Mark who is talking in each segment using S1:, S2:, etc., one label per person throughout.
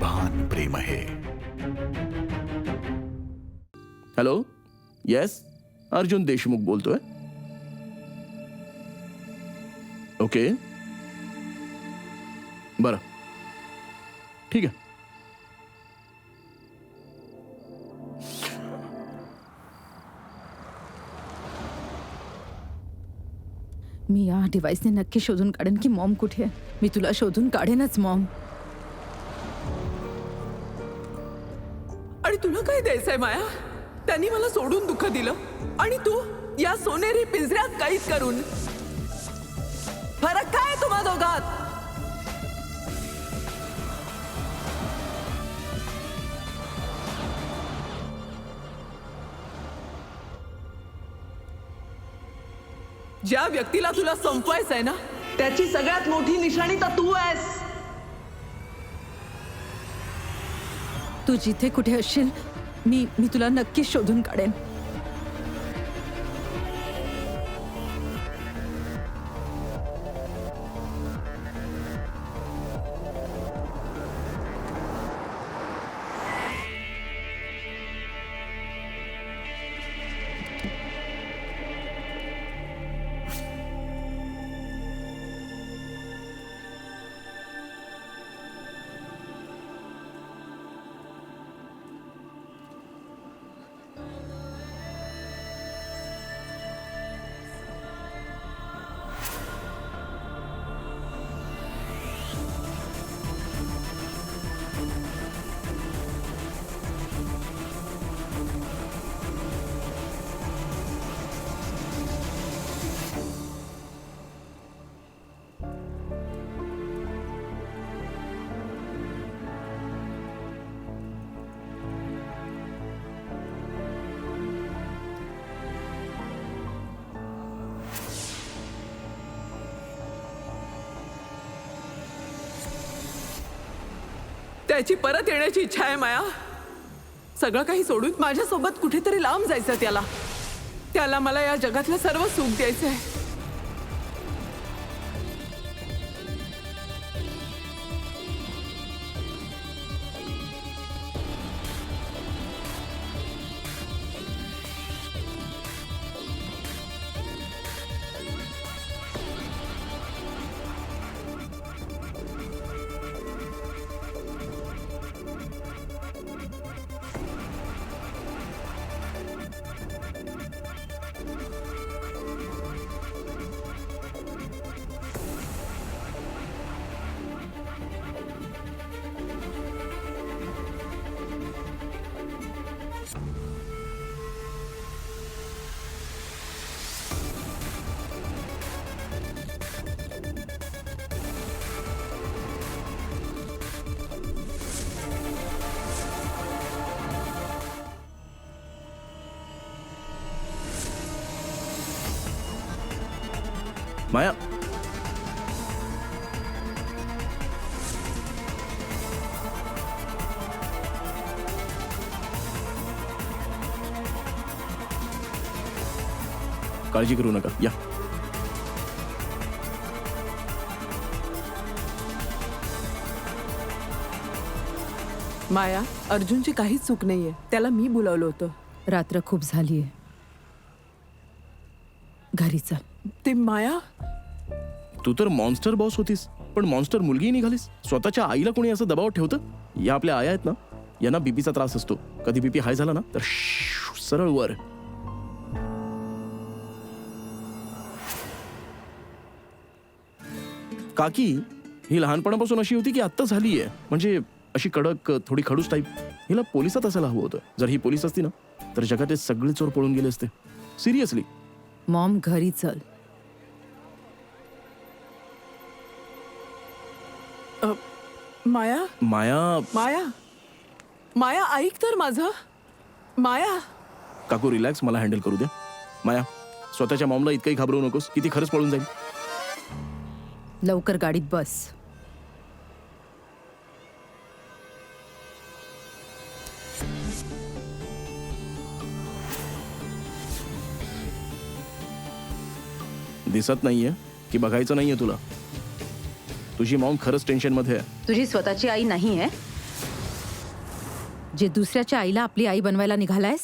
S1: बेभान प्रेम आहे.
S2: Hello, yes, Arjun Deshmukh बोलतोय. Okay, बरं, ठीक आहे.
S3: मी या डिव्हाइसने नक्की शोधून काढेन की मॉम कुठे आहे. मी तुला शोधून काढेनच मॉम.
S4: आणि तुला काय द्यायचंय माया? त्यांनी मला सोडून दुःख दिलं आणि तू या सोनेरी पिंजऱ्यात कैद करून. फरक काय तुम्हा दोघात? ज्या व्यक्तीला तुला संपवायचंय ना, त्याची सगळ्यात मोठी निशाणी तर तू आहेस.
S3: तू जिथे कुठे असशील मी तुला नक्की शोधून काढेन.
S4: त्याची परत येण्याची इच्छा आहे माया. सगळं काही सोडून माझ्यासोबत कुठेतरी लांब जायचं त्याला. त्याला मला या जगातलं सर्व सुख द्यायचंय.
S2: माया, काळजी करू नका, या.
S4: माया, अर्जुनची काहीच चूक नाहीये. त्याला मी बोलावलं होतं.
S3: रात्र खूप झालीये, घरी चल.
S4: ते माया,
S2: तू तर मॉन्स्टर बॉस होतीस, पण मॉन्स्टर मुलगी निघालीस. स्वतःच्या आईला कोणी असं दबाव ठेवतं? या आपल्या आया आहेत ना, यांना बीपीचा त्रास असतो. कधी बीपी हाय झाला ना तर सरळ वर. काकी ही लहानपणापासून अशी होती की आत्ता झालीये, म्हणजे अशी कडक, थोडी खडूस टाईप. हिला पोलिसात असायला हवं होतं. जर ही पोलीस असती ना तर जगात सगळे चोर पळून गेले असते. सिरियसली.
S3: मॉम, घरी चल.
S4: माया,
S2: माया,
S4: माया, माया, ऐक तर माझं. माया,
S2: काकू रिलॅक्स, मला हँडल करू द्या. माया, स्वतःच्या मॉमला इतकंही घाबरवू नकोस की ती खरंच पळून जाईल.
S3: लवकर गाडीत बस.
S2: दिसत नाहीये की बघायचं नाहीये तुला? तुझी मॉम खरंच टेन्शन मध्ये आहे.
S3: तुझी स्वतःची आई नाही आहे? जे दुसऱ्याच्या आईला आपली आई बनवायला निघालायस?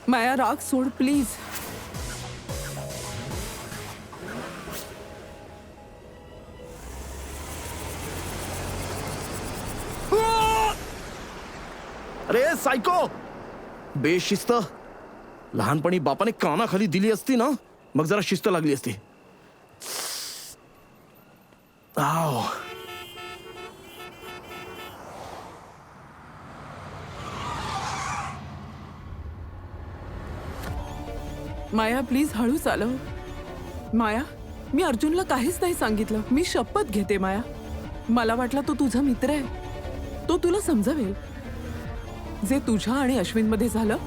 S4: माया राग सोड प्लीज.
S2: अरे सायको, बेशिस्त. लहानपणी बापाने कानाखाली दिली असती ना, मग जरा शिस्त लागली असती. आव.
S4: माया प्लीज हळू चालव. माया, मी अर्जुनला काहीच नाही सांगितलं. मी शपथ घेते माया. मला वाटला तो तुझा मित्र आहे, तो तुला समजावेल जे तुझ्या आणि अश्विन मध्ये झालं.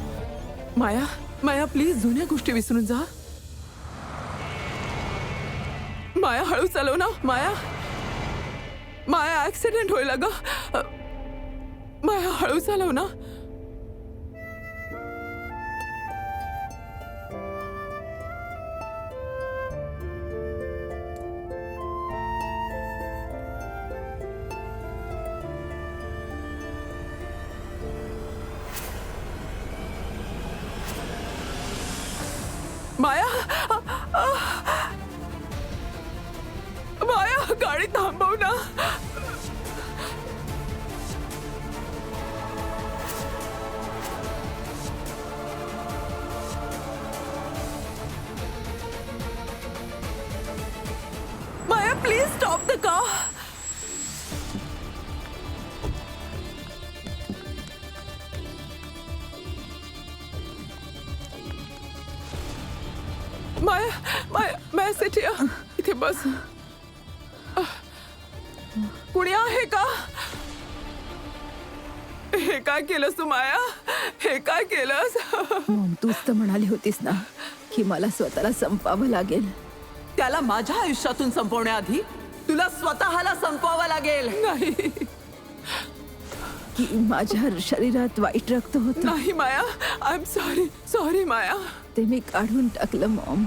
S4: माया, माया प्लीज जुन्या गोष्टी विसरून जा. माया हळू चालव ना. माया, माया ऍक्सिडेंट होईल ग. माया हळू चालव ना. माया, माया गाडी थांबव ना. माया प्लीज स्टॉप द कार. माया, माया, माया सेठी इथे बस. कुणी आहे का? हे काय केलंस तू माया? हे काय केलंस?
S3: मॉम, तूच तर म्हणाली होतीस ना की मला स्वतःला संपवावं लागेल.
S4: त्याला माझ्या आयुष्यातून संपवण्याआधी तुला स्वतःला संपवावं लागेल. नाही
S3: की माझ्या शरीरात वाईट रक्त होतं.
S4: नाही Maya, I am sorry. Sorry Maya.
S3: ते मी काढून टाकलं मॉम.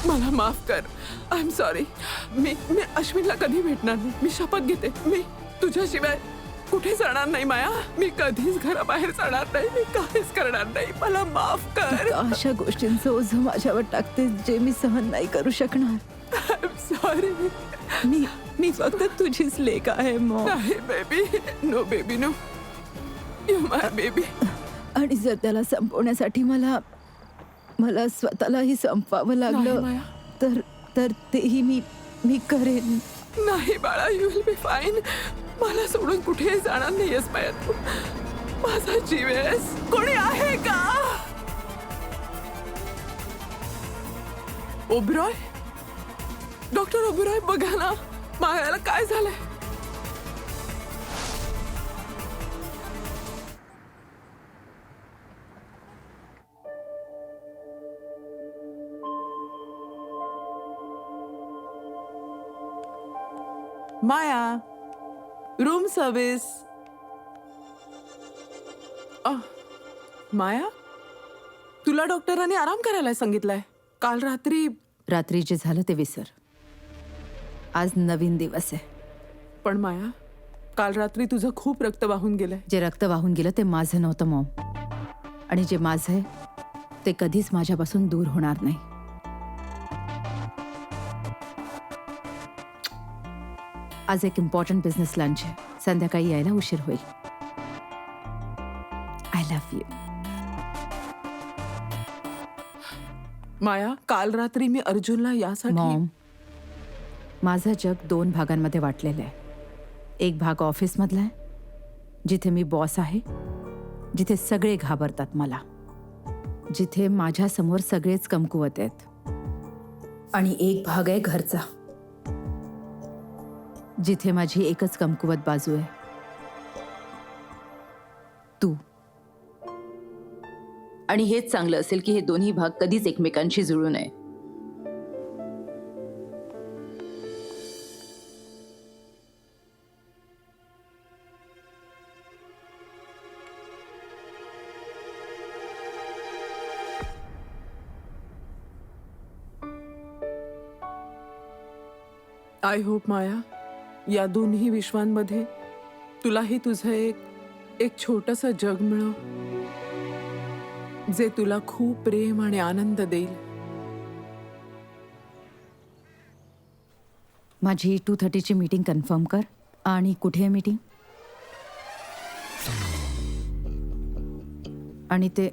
S4: मला माफ कर. I am sorry. मी अश्विनला कधी भेटणार नाही. मी शपथ घेते. मी तुझ्याशिवाय कुठे जाणार नाही माया. मी कधीच घराबाहेर जाणार नाही. मी काहीच करणार नाही. मला माफ कर.
S3: अशा गोष्टींचं ओझं माझ्यावर टाकते जे मी सहन नाही करू शकणार.
S4: I am sorry.
S3: मी फक्त तुझीच लेक आहे मॉम.
S4: नाही baby. No baby no. You my baby.
S3: आणि जर त्याला संपवण्यासाठी मला स्वतःलाही संपवावं
S4: नाही
S3: लागलं
S4: माया.
S3: तर तेही मी करेन.
S4: नाही बाळा, यू विल बी फाईन. मला सोडून कुठेही जाणार नाहीयेस माया. तू माझा जीव आहेस. कोणी आहे का? ओबरॉय, डॉक्टर ओबरॉय, बघा ना मायाला काय झालंय. माया, रूम सर्विस. माया, तुला डॉक्टरांनी आराम करायला सांगितलंय. काल
S3: रात्री जे झालं ते विसर. आज नवीन दिवस आहे.
S4: पण माया, काल रात्री तुझं खूप रक्त वाहून गेलंय.
S3: जे रक्त वाहून गेलं ते माझं नव्हतं मॉम, आणि जे माझं आहे ते कधीच माझ्यापासून दूर होणार नाही. आज एक इम्पॉर्टंट बिझनेस लंच आहे, संध्याकाळी यायला उशीर होईल. I love you.
S4: माया, काल रात्री मी अर्जुनला यासाठी
S3: मॉम, माझं जग 2 भागांमध्ये वाटलेलं आहे. एक भाग ऑफिसमधला आहे, जिथे मी बॉस आहे, जिथे सगळे घाबरतात मला, जिथे माझ्यासमोर सगळेच कमकुवत आहेत. आणि एक भाग आहे घरचा, जिथे माझी एकच कमकुवत बाजू आहे, तू. आणि हेच चांगलं असेल की हे दोन्ही भाग कधीच एकमेकांशी जुळू नये.
S4: आय होप माया, या दोन्ही विश्वांमध्ये तुलाही तुझं एक छोटंसं जग मिळो, जे तुला खूप प्रेम आणि आनंद देईल.
S3: माझी 2:30ची मीटिंग कन्फर्म कर. आणि कुठे आहे मीटिंग? आणि ते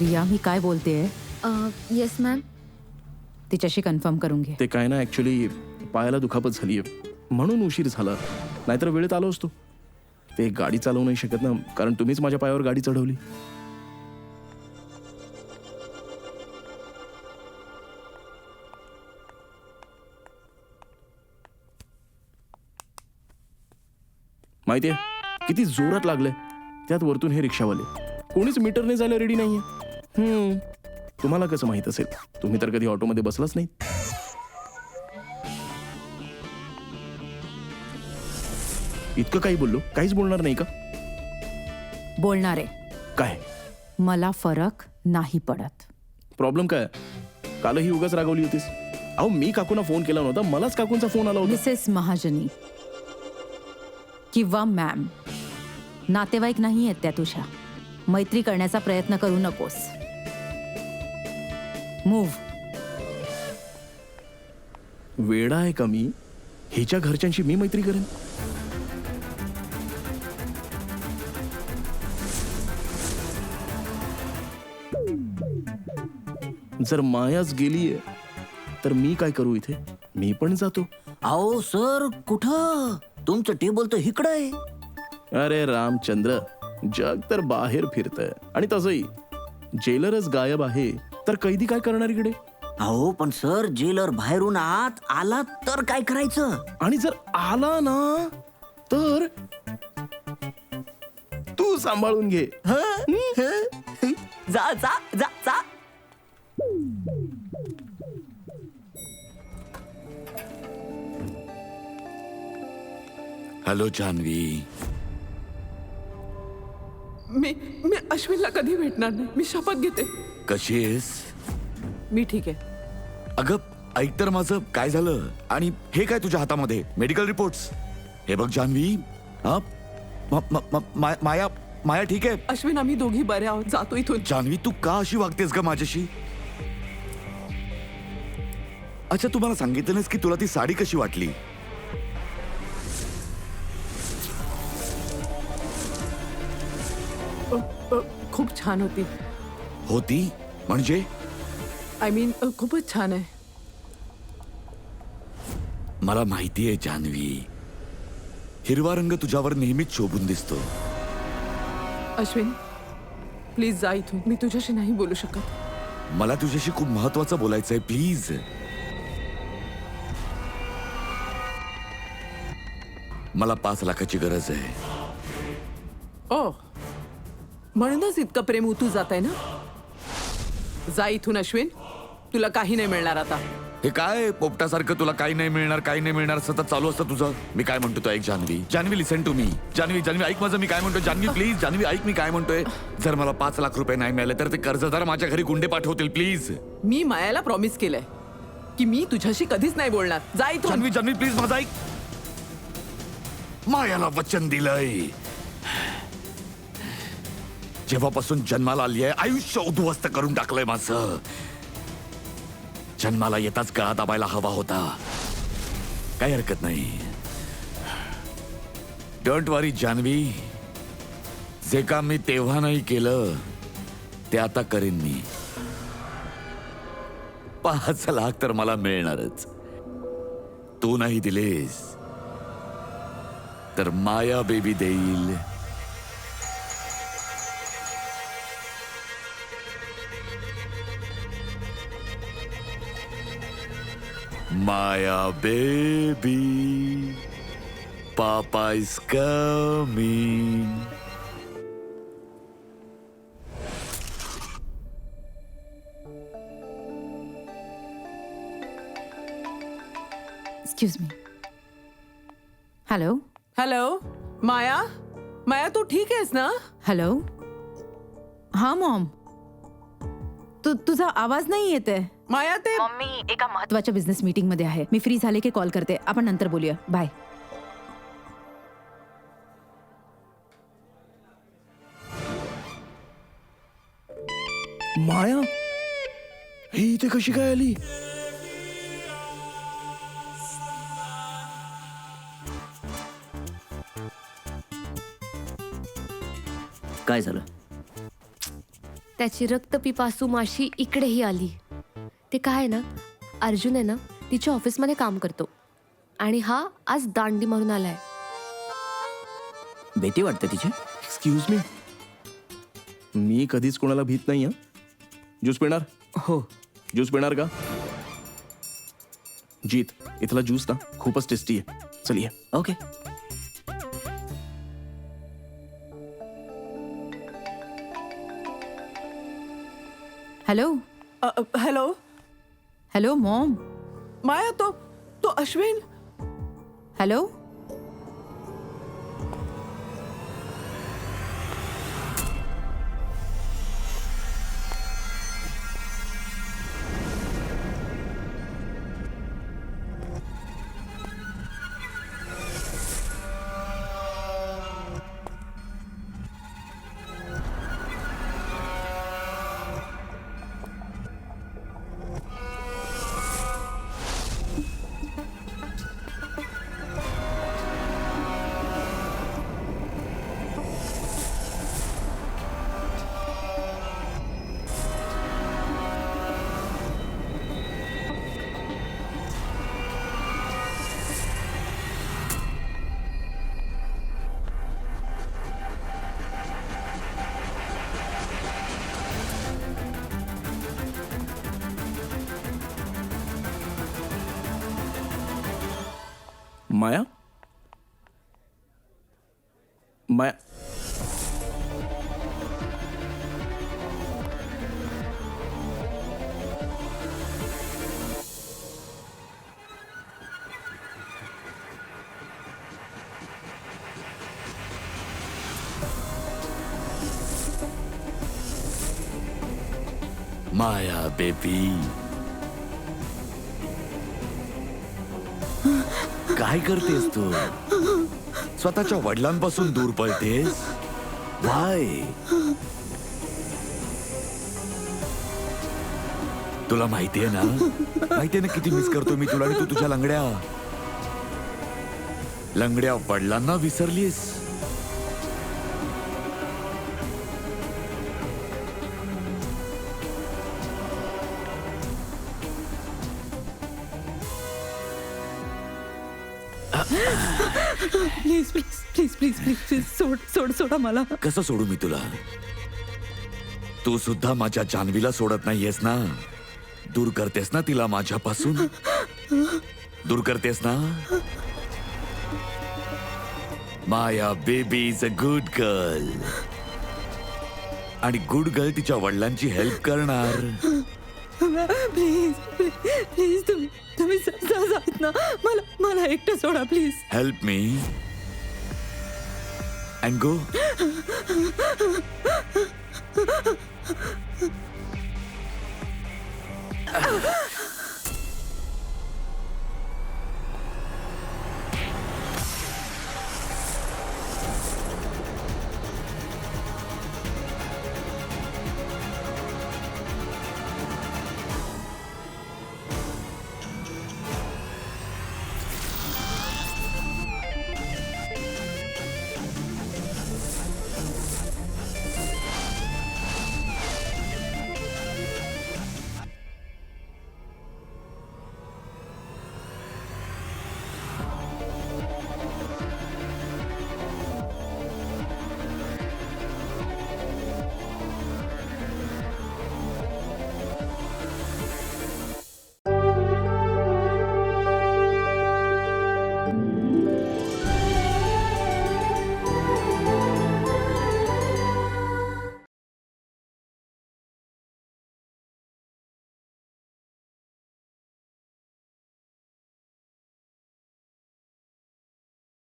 S3: रिया, मी काय बोलतेय
S1: येस मॅम.
S3: तिच्याशी कन्फर्म करून घे.
S2: ते काय ना, ऍक्च्युली पायाला दुखापत झालीये म्हणून उशीर झाला, नाहीतर वेळेत आलो असतो. ते गाडी चालवू नाही शकत ना, कारण तुम्हीच माझ्या पायावर गाडी चढवली. माहितीये किती जोरात लागले, त्यात वरतून हे रिक्षावाले. कोणीच मीटरने जायला रेडी नाहीये. तुम्हाला कसं माहित असेल? तुम्ही तर कधी ऑटोमध्ये बसलाच नाही. इतकं काही बोललो, काहीच बोलणार नाही का?
S3: बोलणार आहे.
S2: काय
S3: मला फरक नाही पडत.
S2: प्रॉब्लेम काय? कालही उगाच रागवली होतीस. अहो, मी काकूंना फोन केला नव्हता, मलाच काकूंचा फोन आला होता.
S3: मिसेस महाजनी किंवा मॅम, नातेवाईक नाही आहेत त्या तुझ्या. मैत्री करण्याचा प्रयत्न करू नकोस. मूव्ह.
S2: वेडा आहे का मी? हिच्या घरच्यांशी मी मैत्री करेन? जर मायाच गेलीये तर मी काय करू इथे? मी पण जातो.
S5: अहो सर, कुठं? तुमचं टेबल तर इकडं आहे.
S2: अरे रामचंद्र, जग तर बाहेर फिरतंय, आणि तसंही जेलरच गायब आहे तर कैदी काय करणार इकडे?
S5: अहो पण सर, जेलर बाहेरून आत आला तर काय करायचं?
S2: आणि जर आला ना तर तू सांभाळून घे.
S5: जा जा जा जा.
S6: हॅलो जान्हवी.
S4: मी अश्विनला कधी भेटणार नाही. मी शपथ घेते.
S6: कशी आहेस?
S4: मी ठीक आहे.
S6: अगं ऐक तर, माझं काय झालं? आणि हे काय तुझ्या हातामध्ये? Medical reports. हे बघ जान्हवी, हा माया माया ठीक आहे?
S4: अश्विन, आम्ही दोघी बरे आहोत. जातो इथून.
S6: जान्हवी, तू का अशी वागतेस का माझ्याशी? अच्छा, तू मला सांगितलं नाहीस की तुला ती साडी कशी वाटली?
S4: खूप छान होती.
S6: होती म्हणजे?
S4: आय मीन खूपच छान आहे.
S6: मला माहिती आहे जान्हवी, हिरवा रंग तुझ्यावर नेहमीच शोभून दिसतो.
S4: अश्विन, प्लीज जा इथून. मी तुझ्याशी नाही बोलू शकत.
S6: मला तुझ्याशी खूप महत्वाचं बोलायचं आहे, प्लीज. मला 5 लाखाची गरज आहे.
S4: ओ, म्हणूनच इतकं प्रेम उतू जात आहे ना? जा इथून अश्विन. तुला काही नाही मिळणार आता.
S6: हे काय पोपटासारखं तुला काही नाही मिळणार, काही नाही मिळणार सतत चालू असतं तुझं. मी काय म्हणतो तो ऐक जान्हवी. जान्हवी लिसन टू मी. जान्हवी जान्हवी ऐक माझं मी काय म्हणतोय. जान्हवी प्लीज. जान्हवी ऐक मी काय म्हणतोय. जर मला 5 लाख रुपये नाही मिळाले तर ते कर्जदार माझ्या घरी गुंडे पाठवतील प्लीज.
S4: मी मायाला प्रॉमिस केलंय की मी तुझ्याशी कधीच नाही बोलणार. जा इथून.
S6: जान्हवी जान्हवी प्लीज माझं ऐक. मायाला वचन दिलंय. जेव्हापासून जन्माला आली आहे आयुष्य उद्ध्वस्त करून टाकलंय माझं. जन्माला येताच गळा दाबायला हवा होता. काही हरकत नाही. डोंट वरी जान्हवी. जे काम मी तेव्हा नाही केलं ते आता करेन मी. 5 लाख तर मला मिळणारच. तू नाही दिलेस तर माया बेबी देईल. Maya baby, Papa is coming.
S3: Excuse me. Hello.
S4: Hello Maya. Maya तू ठीक आहेस ना?
S3: हॅलो. हा मॉम. तुझा आवाज नाही येते.
S4: माया ते
S3: मी एका महत्वाच्या बिझनेस मीटिंग मध्ये आहे. मी फ्री झाले की कॉल करते. आपण नंतर बोलूया. बाय.
S2: माया ही इथे कशी काय आली?
S5: काय झालं?
S1: त्याची रक्तपिपासू माशी इकडेही आली. ते काय आहे ना, अर्जुन आहे ना तिच्या ऑफिसमध्ये काम करतो आणि हा आज दांडी मारून आलाय.
S5: भीती वाटते तिची.
S2: Excuse me. मी कधीच कोणाला भीत नाही. ज्यूस पिणार?
S5: हो.
S2: ज्यूस पिणार का? जीत, इथला ज्यूस ना खूपच टेस्टी आहे. चलिए.
S5: Okay.
S3: Hello.
S4: Hello
S3: hello mom.
S4: Maya तो अश्विन.
S3: हॅलो.
S2: माया. माया.
S6: माया बेबी. काय करतेस तू? स्वतःच्या वडिलांपासून दूर पळतेस? वाय? तुला माहितीये ना, माहितीये ना किती मिस करतो मी तुला आणि तू तुझ्या लंगड्या वडिलांना विसरलीस.
S3: Please please please please please please सोडा मला.
S6: कसं सोडू मी तुला? तू सुद्धा माझ्या जान्हवीला सोडत नाहीयेस ना. दूर करतेस ना तिला माझ्यापासून. दूर करतेस ना. Maya baby is a good girl. आणि गुड गर्ल तिच्या वडिलांची हेल्प करणार.
S4: प्लीज प्लीज तुम्ही जात ना, मला एकटं सोडा please.
S6: Help me and go.